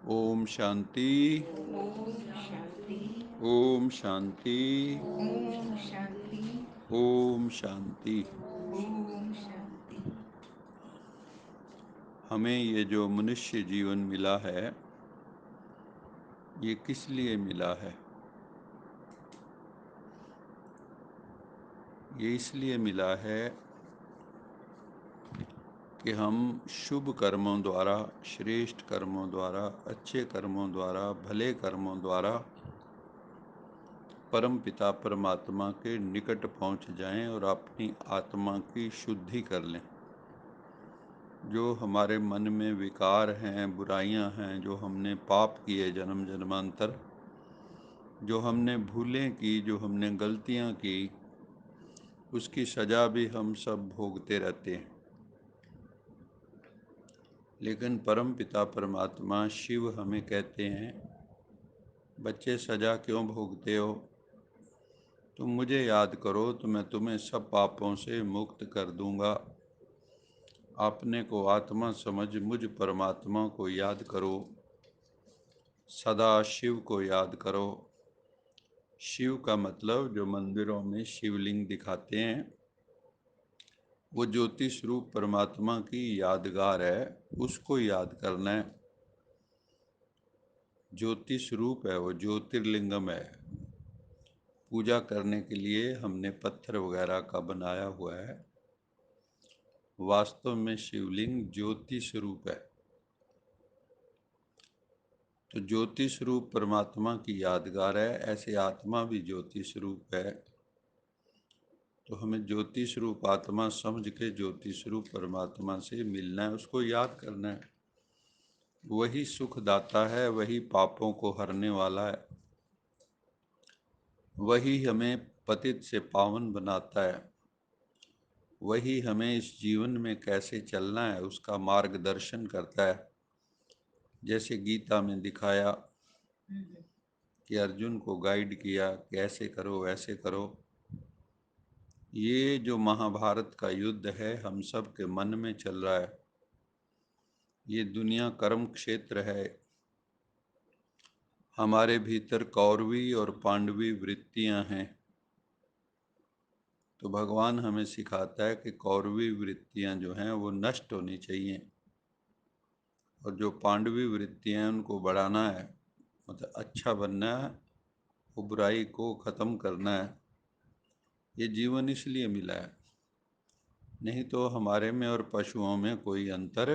ओम शांति। ओम शांति। ओम शांति। ओम शांति। ओम शांति। ओम शांति। हमें ये जो मनुष्य जीवन मिला है, ये किस लिए मिला है? ये इसलिए मिला है कि हम शुभ कर्मों द्वारा, श्रेष्ठ कर्मों द्वारा, अच्छे कर्मों द्वारा, भले कर्मों द्वारा परम पिता परमात्मा के निकट पहुंच जाएं और अपनी आत्मा की शुद्धि कर लें। जो हमारे मन में विकार हैं, बुराइयां हैं, जो हमने पाप किए जन्म जन्मांतर, जो हमने भूलें की, जो हमने गलतियां की, उसकी सज़ा भी हम सब भोगते रहते हैं। लेकिन परम पिता परमात्मा शिव हमें कहते हैं, बच्चे सज़ा क्यों भोगते हो? तुम मुझे याद करो तो मैं तुम्हें सब पापों से मुक्त कर दूंगा। अपने को आत्मा समझ मुझ परमात्मा को याद करो, सदा शिव को याद करो। शिव का मतलब जो मंदिरों में शिवलिंग दिखाते हैं, वो ज्योति स्वरूप परमात्मा की यादगार है, उसको याद करना है। ज्योति स्वरूप है, वो ज्योतिर्लिंगम है। पूजा करने के लिए हमने पत्थर वगैरह का बनाया हुआ है, वास्तव में शिवलिंग ज्योति स्वरूप है। तो ज्योति स्वरूप परमात्मा की यादगार है, ऐसे आत्मा भी ज्योति स्वरूप है। तो हमें ज्योति स्वरूप आत्मा समझ के ज्योति स्वरूप परमात्मा से मिलना है, उसको याद करना है। वही सुखदाता है, वही पापों को हरने वाला है, वही हमें पतित से पावन बनाता है, वही हमें इस जीवन में कैसे चलना है उसका मार्गदर्शन करता है। जैसे गीता में दिखाया कि अर्जुन को गाइड किया कि ऐसे करो वैसे करो। ये जो महाभारत का युद्ध है हम सब के मन में चल रहा है। ये दुनिया कर्म क्षेत्र है। हमारे भीतर कौरवी और पांडवी वृत्तियां हैं। तो भगवान हमें सिखाता है कि कौरवी वृत्तियां जो हैं वो नष्ट होनी चाहिए, और जो पांडवी वृत्तियां हैं उनको बढ़ाना है, मतलब अच्छा बनना है, वो बुराई को ख़त्म करना है। ये जीवन इसलिए मिला है, नहीं तो हमारे में और पशुओं में कोई अंतर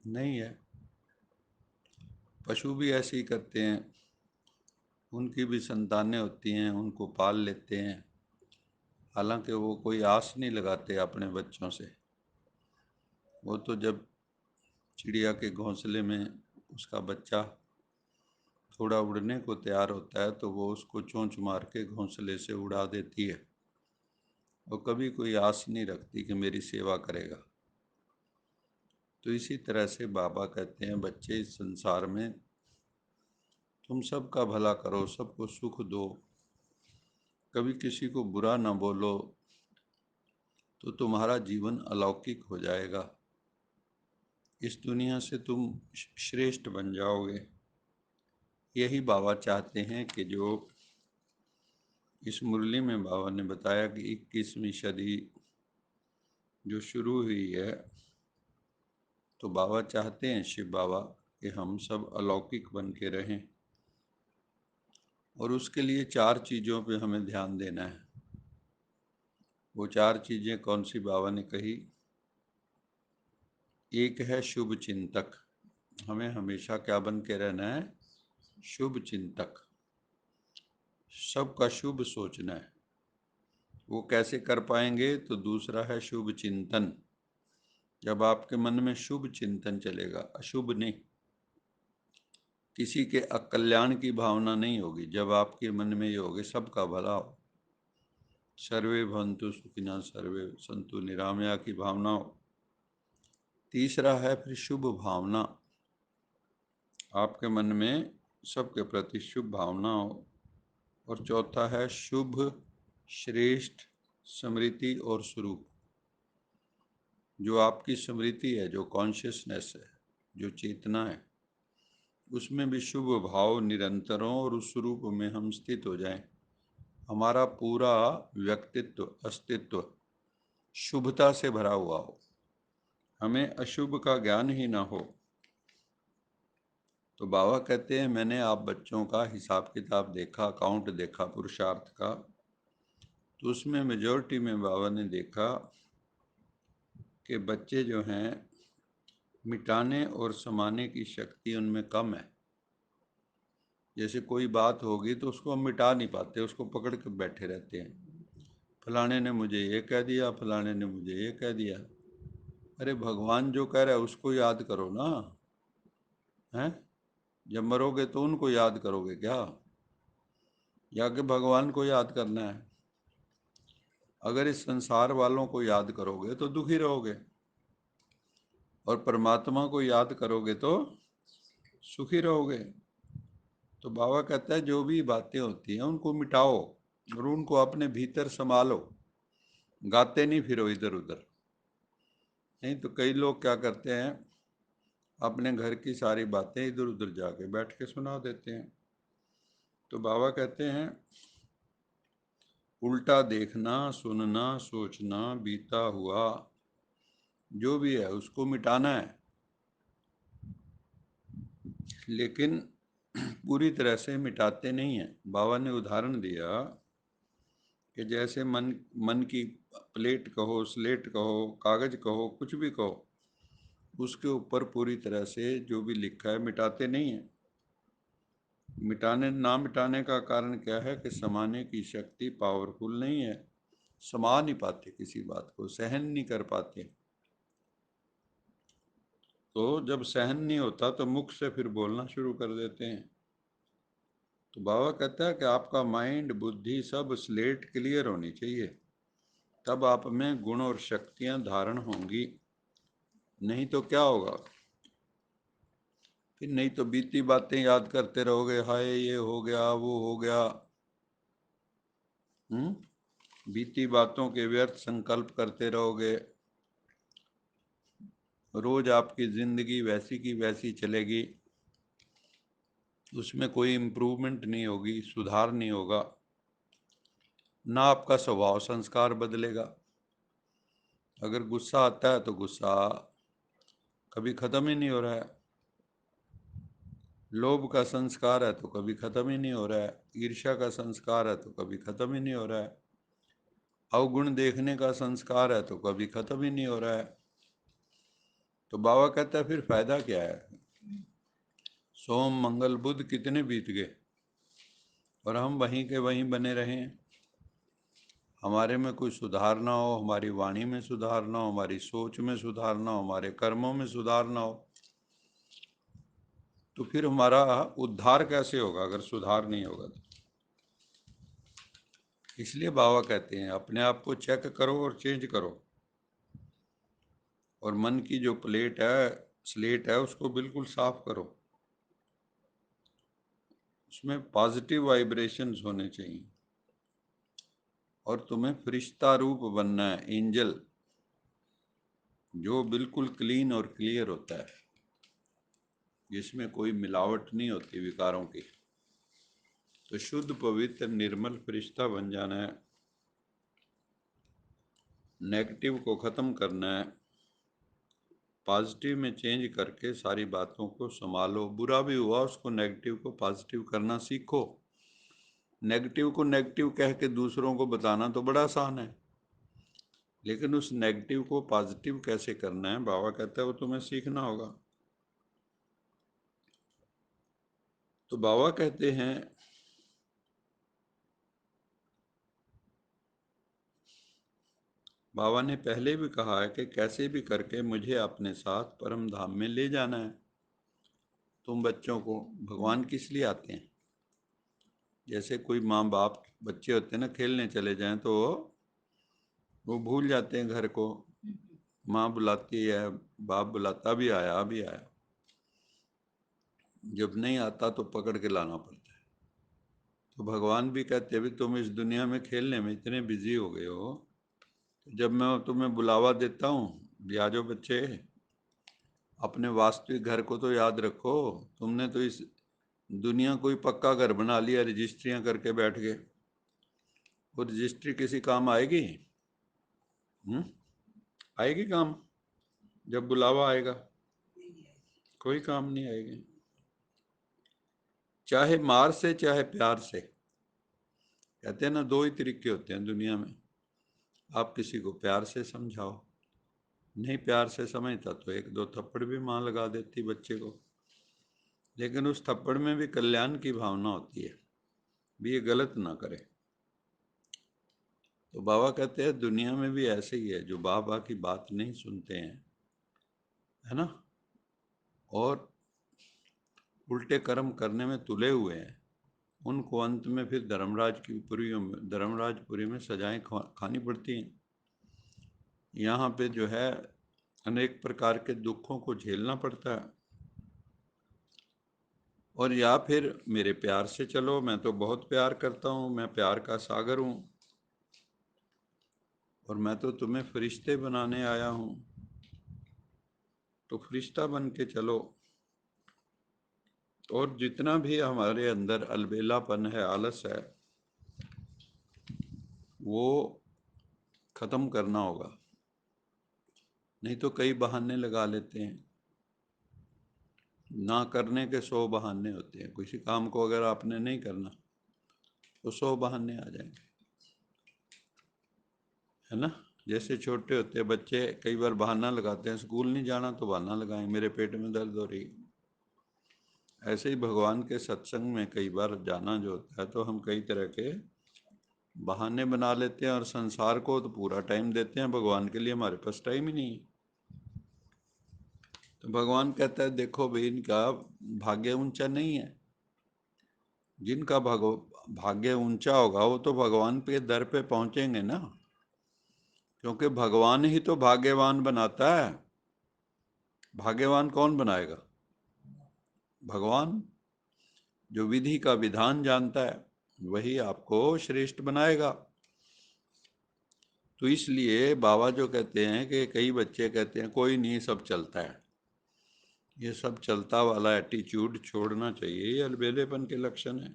नहीं है। पशु भी ऐसे ही करते हैं, उनकी भी संतानें होती हैं, उनको पाल लेते हैं, हालांकि वो कोई आस नहीं लगाते अपने बच्चों से। वो तो जब चिड़िया के घोंसले में उसका बच्चा थोड़ा उड़ने को तैयार होता है तो वो उसको चोंच मार के घोंसले से उड़ा देती है। वो कभी कोई आस नहीं रखती कि मेरी सेवा करेगा। तो इसी तरह से बाबा कहते हैं, बच्चे इस संसार में तुम सबका भला करो, सबको सुख दो, कभी किसी को बुरा ना बोलो, तो तुम्हारा जीवन अलौकिक हो जाएगा। इस दुनिया से तुम श्रेष्ठ बन जाओगे। यही बाबा चाहते हैं कि जो इस मुरली में बाबा ने बताया कि 21वीं सदी जो शुरू हुई है, तो बाबा चाहते हैं, शिव बाबा, कि हम सब अलौकिक बन के रहें। और उसके लिए 4 चीज़ों पे हमें ध्यान देना है। वो 4 चीज़ें कौन सी बाबा ने कही? एक है शुभ चिंतक। हमें हमेशा क्या बन के रहना है? शुभ चिंतक। सबका शुभ सोचना है। वो कैसे कर पाएंगे? तो दूसरा है शुभ चिंतन। जब आपके मन में शुभ चिंतन चलेगा, अशुभ नहीं, किसी के अकल्याण की भावना नहीं होगी, जब आपके मन में ये होगी सबका भला हो, सर्वे भवन्तु सुखिनः सर्वे सन्तु निरामया की भावना हो। तीसरा है फिर शुभ भावना, आपके मन में सबके प्रति शुभ भावना हो। और चौथा है शुभ श्रेष्ठ स्मृति और स्वरूप। जो आपकी स्मृति है, जो कॉन्शियसनेस है, जो चेतना है, उसमें भी शुभ भाव निरंतर हो और उस स्वरूप में हम स्थित हो जाएं। हमारा पूरा व्यक्तित्व अस्तित्व शुभता से भरा हुआ हो, हमें अशुभ का ज्ञान ही ना हो। तो बाबा कहते हैं मैंने आप बच्चों का हिसाब किताब देखा, अकाउंट देखा पुरुषार्थ का, तो उसमें मेजॉरिटी में बाबा ने देखा कि बच्चे जो हैं मिटाने और समाने की शक्ति उनमें कम है। जैसे कोई बात होगी तो उसको हम मिटा नहीं पाते, उसको पकड़ के बैठे रहते हैं। फलाने ने मुझे ये कह दिया, फलाने ने मुझे ये कह दिया। अरे भगवान जो कह रहा है उसको याद करो ना, हैं? जब मरोगे तो उनको याद करोगे क्या, या कि भगवान को याद करना है? अगर इस संसार वालों को याद करोगे तो दुखी रहोगे, और परमात्मा को याद करोगे तो सुखी रहोगे। तो बाबा कहता है जो भी बातें होती हैं उनको मिटाओ और उनको अपने भीतर संभालो, गाते नहीं फिरो इधर उधर। नहीं तो कई लोग क्या करते हैं, अपने घर की सारी बातें इधर उधर जाके बैठ के सुना देते हैं। तो बाबा कहते हैं उल्टा देखना, सुनना, सोचना, बीता हुआ जो भी है उसको मिटाना है, लेकिन पूरी तरह से मिटाते नहीं हैं। बाबा ने उदाहरण दिया कि जैसे मन मन की प्लेट कहो, स्लेट कहो, कागज कहो, कुछ भी कहो, उसके ऊपर पूरी तरह से जो भी लिखा है मिटाते नहीं हैं। मिटाने ना मिटाने का कारण क्या है कि समाने की शक्ति पावरफुल नहीं है, समा नहीं पाते, किसी बात को सहन नहीं कर पाते। तो जब सहन नहीं होता तो मुख से फिर बोलना शुरू कर देते हैं। तो बाबा कहता है कि आपका माइंड बुद्धि सब स्लेट क्लियर होनी चाहिए, तब आप में गुण और शक्तियां धारण होंगी। नहीं तो क्या होगा, फिर नहीं तो बीती बातें याद करते रहोगे, हाय ये हो गया वो हो गया। बीती बातों के व्यर्थ संकल्प करते रहोगे, रोज आपकी जिंदगी वैसी की वैसी चलेगी, उसमें कोई इम्प्रूवमेंट नहीं होगी, सुधार नहीं होगा, ना आपका स्वभाव संस्कार बदलेगा। अगर गुस्सा आता है तो गुस्सा कभी ख़त्म ही नहीं हो रहा है, लोभ का संस्कार है तो कभी ख़त्म ही नहीं हो रहा है, ईर्ष्या का संस्कार है तो कभी ख़त्म ही नहीं हो रहा है, अवगुण देखने का संस्कार है तो कभी ख़त्म ही नहीं हो रहा है। तो बाबा कहता है फिर फायदा क्या है? सोम मंगल बुध कितने बीत गए और हम वहीं के वहीं बने रहें। हमारे में कोई सुधार ना हो, हमारी वाणी में सुधार ना हो, हमारी सोच में सुधार ना हो, हमारे कर्मों में सुधार ना हो, तो फिर हमारा उद्धार कैसे होगा अगर सुधार नहीं होगा तो? इसलिए बाबा कहते हैं अपने आप को चेक करो और चेंज करो, और मन की जो प्लेट है, स्लेट है, उसको बिल्कुल साफ करो। उसमें पॉजिटिव वाइब्रेशंस होने चाहिए, और तुम्हें फरिश्ता रूप बनना है, एंजल, जो बिल्कुल क्लीन और क्लियर होता है, जिसमें कोई मिलावट नहीं होती विकारों की। तो शुद्ध पवित्र निर्मल फरिश्ता बन जाना है, नेगेटिव को ख़त्म करना है, पॉजिटिव में चेंज करके सारी बातों को संभालो। बुरा भी हुआ उसको नेगेटिव को पॉजिटिव करना सीखो। नेगेटिव को नेगेटिव कह के दूसरों को बताना तो बड़ा आसान है, लेकिन उस नेगेटिव को पॉजिटिव कैसे करना है बाबा कहता है वो तुम्हें सीखना होगा। तो बाबा कहते हैं बाबा ने पहले भी कहा है कि कैसे भी करके मुझे अपने साथ परम धाम में ले जाना है। तुम बच्चों को, भगवान किस लिए आते हैं? जैसे कोई माँ बाप बच्चे होते हैं ना, खेलने चले जाएं तो वो भूल जाते हैं घर को, माँ बुलाती है, बाप बुलाता भी आया अभी आया, जब नहीं आता तो पकड़ के लाना पड़ता है। तो भगवान भी कहते हैं तुम इस दुनिया में खेलने में इतने बिजी हो गए हो, तो जब मैं तुम्हें बुलावा देता हूँ भी आ जाओ बच्चे, अपने वास्तविक घर को तो याद रखो। तुमने तो इस दुनिया कोई पक्का घर बना लिया, रजिस्ट्रियां करके बैठ गए। वो रजिस्ट्री किसी काम आएगी? आएगी काम? जब बुलावा आएगा कोई काम नहीं आएगी। चाहे मार से चाहे प्यार से। कहते हैं ना, दो ही तरीके होते हैं दुनिया में। आप किसी को प्यार से समझाओ, नहीं प्यार से समझता तो एक दो थप्पड़ भी माँ लगा देती बच्चे को, लेकिन उस थप्पड़ में भी कल्याण की भावना होती है, भी ये गलत ना करे। तो बाबा कहते हैं दुनिया में भी ऐसे ही है, जो बाबा की बात नहीं सुनते हैं, है ना, और उल्टे कर्म करने में तुले हुए हैं, उनको अंत में फिर धर्मराजपुरी में सजाएं खानी पड़ती हैं। यहाँ पे जो है अनेक प्रकार के दुखों को झेलना पड़ता है। और या फिर मेरे प्यार से चलो, मैं तो बहुत प्यार करता हूँ, मैं प्यार का सागर हूँ, और मैं तो तुम्हें फरिश्ते बनाने आया हूँ, तो फरिश्ता बन के चलो। और जितना भी हमारे अंदर अलबेलापन है, आलस है, वो खत्म करना होगा। नहीं तो कई बहाने लगा लेते हैं, ना करने के 100 बहाने होते हैं। किसी काम को अगर आपने नहीं करना तो 100 बहाने आ जाएंगे, है ना। जैसे छोटे होते हैं बच्चे कई बार बहाना लगाते हैं, स्कूल नहीं जाना तो बहाना लगाएं, मेरे पेट में दर्द हो रही। ऐसे ही भगवान के सत्संग में कई बार जाना जो होता है, तो हम कई तरह के बहाने बना लेते हैं, और संसार को तो पूरा टाइम देते हैं, भगवान के लिए हमारे पास टाइम ही नहीं है। तो भगवान कहता है देखो भाई, इनका भाग्य ऊंचा नहीं है। जिनका भाग्य ऊंचा होगा वो तो भगवान के दर पे पहुंचेंगे ना, क्योंकि भगवान ही तो भाग्यवान बनाता है। भाग्यवान कौन बनाएगा? भगवान। जो विधि का विधान जानता है वही आपको श्रेष्ठ बनाएगा। तो इसलिए बाबा जो कहते हैं कि कई बच्चे कहते हैं कोई नहीं, सब चलता है, ये सब चलता वाला एटीट्यूड छोड़ना चाहिए, ये अलबेलेपन के लक्षण है।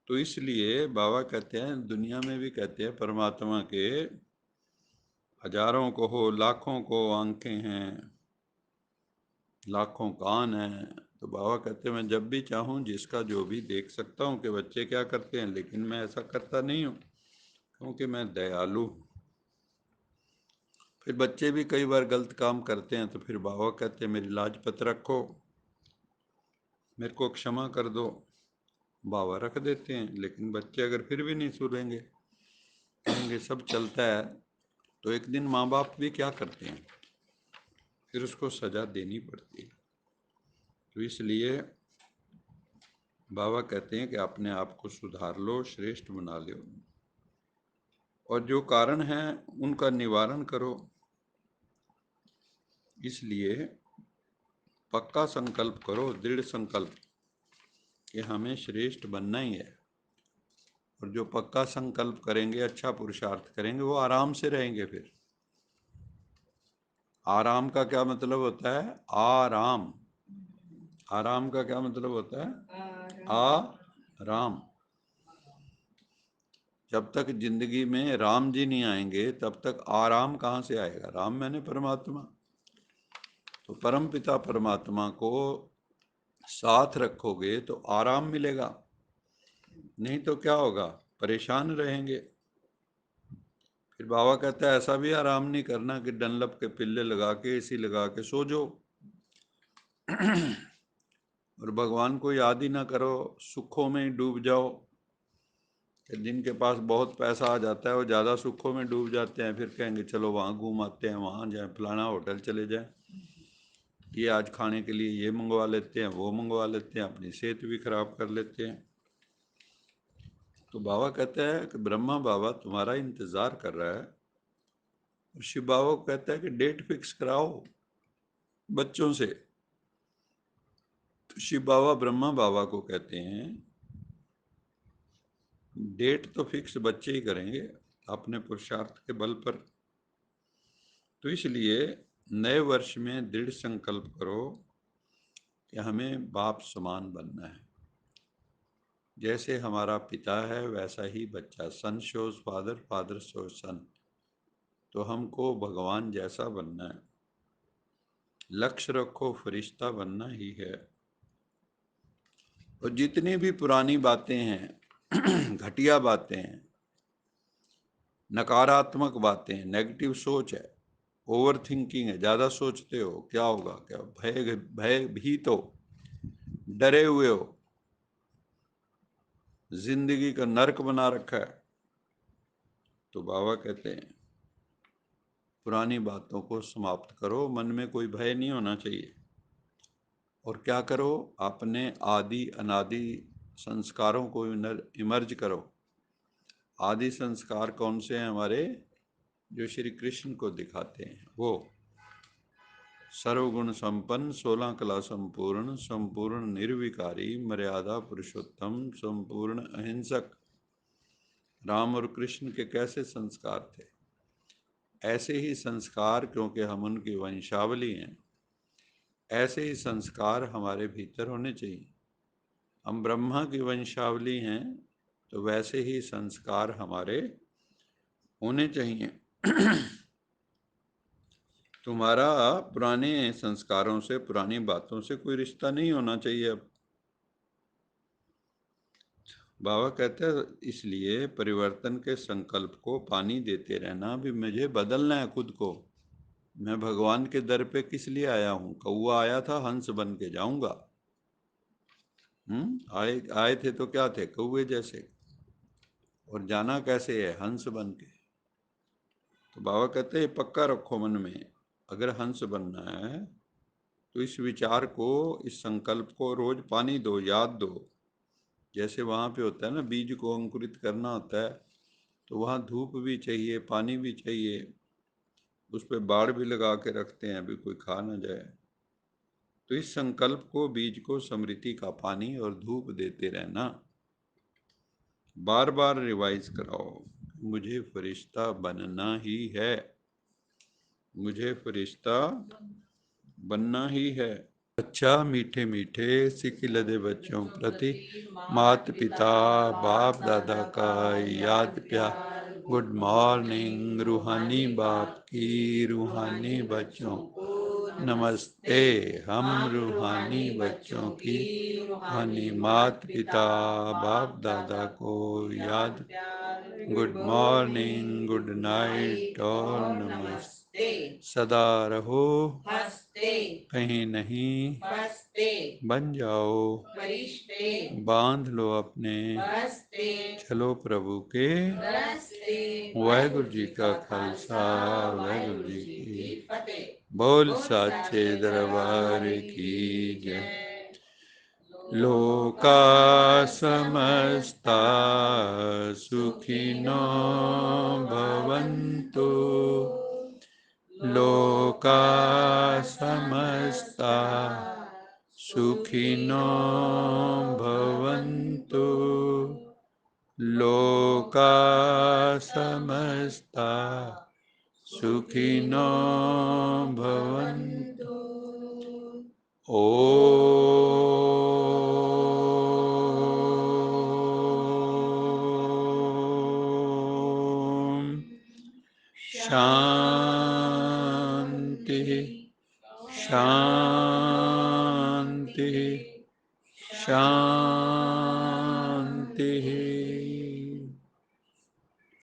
तो इसलिए बाबा कहते हैं, दुनिया में भी कहते हैं परमात्मा के हजारों को हो, लाखों को आंखें हैं, लाखों कान हैं। तो बाबा कहते हैं मैं जब भी चाहूँ जिसका जो भी देख सकता हूँ कि बच्चे क्या करते हैं, लेकिन मैं ऐसा करता नहीं हूँ क्योंकि मैं दयालु हूँ। फिर बच्चे भी कई बार गलत काम करते हैं, तो फिर बाबा कहते हैं मेरी लाजपत रखो, मेरे को क्षमा कर दो। बाबा रख देते हैं, लेकिन बच्चे अगर फिर भी नहीं सुधरेंगे, कहेंगे सब चलता है, तो एक दिन माँ बाप भी क्या करते हैं, फिर उसको सजा देनी पड़ती है। तो इसलिए बाबा कहते हैं कि अपने आप को सुधार लो, श्रेष्ठ बना लो, और जो कारण है उनका निवारण करो। इसलिए पक्का संकल्प करो, दृढ़ संकल्प कि हमें श्रेष्ठ बनना ही है। और जो पक्का संकल्प करेंगे, अच्छा पुरुषार्थ करेंगे, वो आराम से रहेंगे। फिर आराम का क्या मतलब होता है? आराम। आराम का क्या मतलब होता है? आराम। जब तक जिंदगी में राम जी नहीं आएंगे तब तक आराम कहाँ से आएगा? राम मैंने परमात्मा। तो परम पिता परमात्मा को साथ रखोगे तो आराम मिलेगा, नहीं तो क्या होगा? परेशान रहेंगे। फिर बाबा कहता है ऐसा भी आराम नहीं करना कि डनलप के पिल्ले लगा के एसी लगा के सो जाओ और भगवान को याद ही ना करो, सुखों में ही डूब जाओ। कि जिनके पास बहुत पैसा आ जाता है वो ज़्यादा सुखों में डूब जाते हैं, फिर कहेंगे चलो वहाँ घूम आते हैं, वहाँ जाए, फलाना होटल चले जाएं, ये आज खाने के लिए ये मंगवा लेते हैं, वो मंगवा लेते हैं, अपनी सेहत भी खराब कर लेते हैं। तो बाबा कहता है कि ब्रह्मा बाबा तुम्हारा इंतज़ार कर रहा है। और शिव बाबा को कहता है कि डेट फिक्स कराओ बच्चों से। तो शिव बाबा ब्रह्मा बाबा को कहते हैं डेट तो फिक्स बच्चे ही करेंगे अपने पुरुषार्थ के बल पर। तो इसलिए नए वर्ष में दृढ़ संकल्प करो कि हमें बाप समान बनना है। जैसे हमारा पिता है वैसा ही बच्चा, सन शोज फादर, फादर शोज सन। तो हमको भगवान जैसा बनना है। लक्ष्य रखो, फरिश्ता बनना ही है। और जितनी भी पुरानी बातें हैं घटिया बातें हैं, नकारात्मक बातें हैं, नेगेटिव सोच है, ओवर थिंकिंग है, ज़्यादा सोचते हो क्या होगा, क्या भय भय भीत हो, डरे हुए हो, जिंदगी का नर्क बना रखा है। तो बाबा कहते हैं पुरानी बातों को समाप्त करो, मन में कोई भय नहीं होना चाहिए। और क्या करो, अपने आदि अनादि संस्कारों को इमर्ज करो। आदि संस्कार कौन से हैं हमारे, जो श्री कृष्ण को दिखाते हैं वो। सर्वगुण संपन्न, 16 कला संपूर्ण, संपूर्ण निर्विकारी, मर्यादा पुरुषोत्तम, संपूर्ण अहिंसक। राम और कृष्ण के कैसे संस्कार थे, ऐसे ही संस्कार, क्योंकि हम उनकी वंशावली हैं, ऐसे ही संस्कार हमारे भीतर होने चाहिए। हम ब्रह्मा की वंशावली हैं तो वैसे ही संस्कार हमारे होने चाहिए। तुम्हारा पुराने संस्कारों से, पुरानी बातों से कोई रिश्ता नहीं होना चाहिए अब। बाबा कहते हैं इसलिए परिवर्तन के संकल्प को पानी देते रहना। भी मुझे बदलना है खुद को। मैं भगवान के दर पे किस लिए आया हूँ, कौवा आया था, हंस बन के जाऊंगा। आए आए थे तो क्या थे, कौवे जैसे, और जाना कैसे है, हंस बन के। तो बाबा कहते हैं पक्का रखो मन में, अगर हंस बनना है तो इस विचार को, इस संकल्प को रोज पानी दो, याद दो। जैसे वहाँ पे होता है ना, बीज को अंकुरित करना होता है तो वहाँ धूप भी चाहिए, पानी भी चाहिए, उस पर बाड़ भी लगा के रखते हैं अभी कोई खा ना जाए। तो इस संकल्प को, बीज को स्मृति का पानी और धूप देते रहना। बार बार रिवाइज कराओ, मुझे फरिश्ता बनना ही है, मुझे फरिश्ता बनना ही है। अच्छा मीठे मीठे सिखिलदे बच्चों प्रति माता पिता बाप दादा का याद प्यार। गुड मॉर्निंग रूहानी बाप की रूहानी बच्चों नमस्ते। हम रूहानी बच्चों की रूहानी माता पिता बाप दादा को याद। गुड मॉर्निंग, गुड नाइट और नमस्ते। सदा रहो हंसते, कहीं नहीं फंसते, बन जाओ फरिश्ते, बांध लो अपने बस्ते, चलो प्रभु के रास्ते। वाहिगुरु जी का खालसा, वाहिगुरु जी की फतेह। बोल साचे दरबार की जय। लोका समस्ता सुखिनो भवन्तु, लोका समस्ता सुखिनो भवन्तु, लोका समस्ता सुखिनो भवन्तु। ओम शांति शांति शांति।